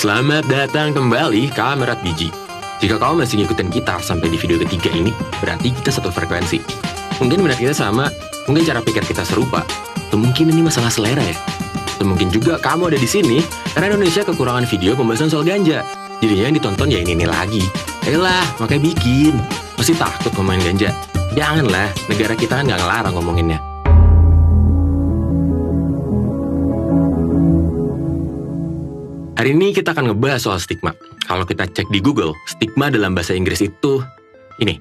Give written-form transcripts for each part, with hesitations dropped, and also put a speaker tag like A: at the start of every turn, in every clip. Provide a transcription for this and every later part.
A: Selamat datang kembali Kamerat Biji. Jika kau masih ngikutin kita sampai di video ketiga ini, berarti kita satu frekuensi. Mungkin minat kita sama, mungkin cara pikir kita serupa, atau mungkin ini masalah selera ya. Atau mungkin juga kamu ada di sini karena Indonesia kekurangan video pembahasan soal ganja. Jadinya yang ditonton ya ini lagi. Ayolah, makanya bikin. Pasti takut ngomongin ganja. Janganlah, negara kita kan gak ngelarang ngomonginnya. Hari ini kita akan ngebahas soal stigma. Kalau kita cek di Google, stigma dalam bahasa Inggris itu ini,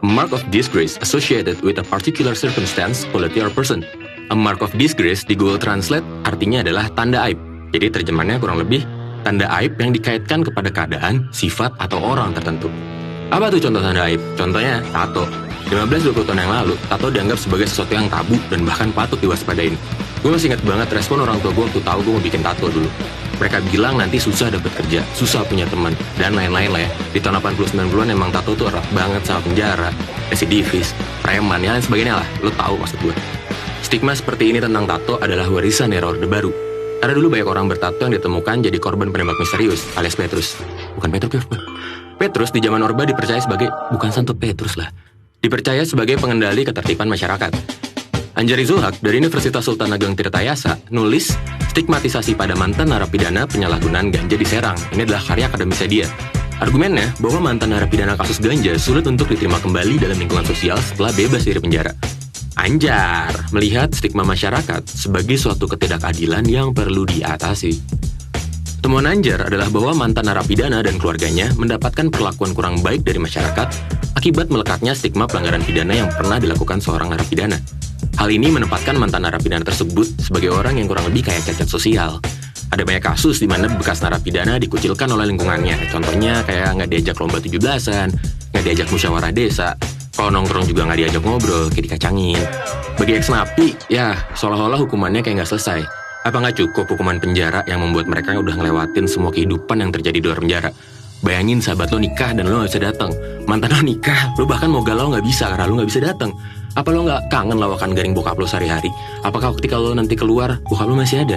A: a mark of disgrace associated with a particular circumstance, quality, or person. A mark of disgrace di Google Translate artinya adalah tanda aib. Jadi terjemahannya kurang lebih tanda aib yang dikaitkan kepada keadaan, sifat, atau orang tertentu. Apa tuh contoh tanda aib? Contohnya tato. 15-20 tahun yang lalu, tato dianggap sebagai sesuatu yang tabu dan bahkan patut diwaspadain. Gue masih ingat banget respon orang tua gue waktu tahu gue mau bikin tato dulu. Mereka bilang nanti susah dapet kerja, susah punya teman, dan lain-lain lah ya. Di tahun 80-90an emang tato tuh erat banget sama penjara, residivis, preman, ya lain sebagainya lah. Lo tahu maksud gue. Stigma seperti ini tentang tato adalah warisan era Orde Baru. Karena dulu banyak orang bertato yang ditemukan jadi korban penembak misterius, alias Petrus. Bukan Petrus. Petrus di zaman Orba dipercaya sebagai, bukan Santo Petrus lah, dipercaya sebagai pengendali ketertiban masyarakat. Anjari Zulhak dari Universitas Sultan Ageng Tirtayasa nulis stigmatisasi pada mantan narapidana penyalahgunaan ganja di Serang. Ini adalah karya akademisnya dia. Argumennya bahwa mantan narapidana kasus ganja sulit untuk diterima kembali dalam lingkungan sosial setelah bebas dari penjara. Anjar melihat stigma masyarakat sebagai suatu ketidakadilan yang perlu diatasi. Temuan Anjar adalah bahwa mantan narapidana dan keluarganya mendapatkan perlakuan kurang baik dari masyarakat akibat melekatnya stigma pelanggaran pidana yang pernah dilakukan seorang narapidana. Hal ini menempatkan mantan narapidana tersebut sebagai orang yang kurang lebih kayak cacat sosial. Ada banyak kasus di mana bekas narapidana dikucilkan oleh lingkungannya. Contohnya kayak nggak diajak lomba 17-an, nggak diajak musyawarah desa, kalau nongkrong juga nggak diajak ngobrol, kayak dikacangin. Bagi ex-napi, ya seolah-olah hukumannya kayak nggak selesai. Apa nggak cukup hukuman penjara yang membuat mereka udah ngelewatin semua kehidupan yang terjadi di luar penjara? Bayangin sahabat lo nikah dan lo gak bisa datang. Mantan lo nikah, lo bahkan mau galau gak bisa karena lo gak bisa datang. Apa lo gak kangen lawakan garing bokap lo sehari-hari? Apakah ketika lo nanti keluar, bokap lo masih ada?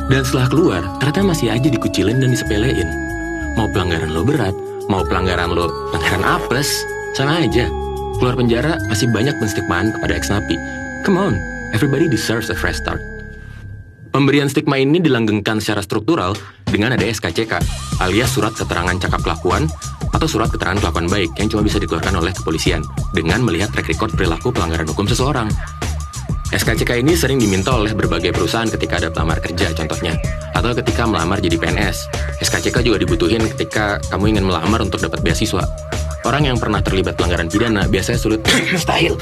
A: Dan setelah keluar, ternyata masih aja dikucilin dan disepelein. Mau pelanggaran lo berat, mau pelanggaran apes, sama aja. Keluar penjara masih banyak penstigmaan kepada ex-napi. Come on, everybody deserves a fresh start. Pemberian stigma ini dilanggengkan secara struktural dengan ada SKCK, alias Surat Keterangan Cakap Kelakuan atau Surat Keterangan Kelakuan Baik yang cuma bisa dikeluarkan oleh kepolisian dengan melihat track record perilaku pelanggaran hukum seseorang. SKCK ini sering diminta oleh berbagai perusahaan ketika ada pelamar kerja contohnya, atau ketika melamar jadi PNS. SKCK juga dibutuhin ketika kamu ingin melamar untuk dapat beasiswa. Orang yang pernah terlibat pelanggaran pidana biasanya sulit mustahil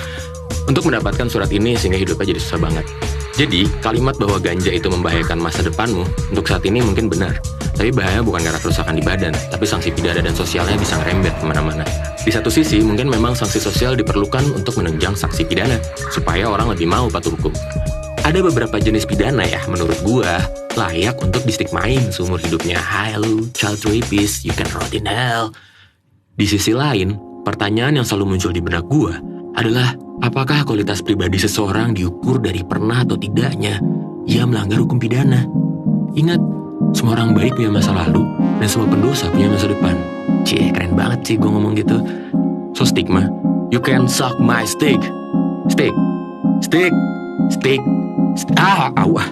A: untuk mendapatkan surat ini sehingga hidupnya jadi susah banget. Jadi, kalimat bahwa ganja itu membahayakan masa depanmu untuk saat ini mungkin benar. Tapi bahaya bukan karena kerusakan di badan, tapi sanksi pidana dan sosialnya bisa ngerembet kemana-mana. Di satu sisi, mungkin memang sanksi sosial diperlukan untuk menunjang sanksi pidana, supaya orang lebih mau patuh hukum. Ada beberapa jenis pidana ya, menurut gua, layak untuk distigmain seumur hidupnya. Hai lu, child rapist, you can rot in hell. Di sisi lain, pertanyaan yang selalu muncul di benak gua adalah, apakah kualitas pribadi seseorang diukur dari pernah atau tidaknya ia melanggar hukum pidana? Ingat, semua orang baik punya masa lalu, dan semua pendosa punya masa depan. Cie, keren banget sih gue ngomong gitu. So stigma, you can suck my stick. Stick. Awah.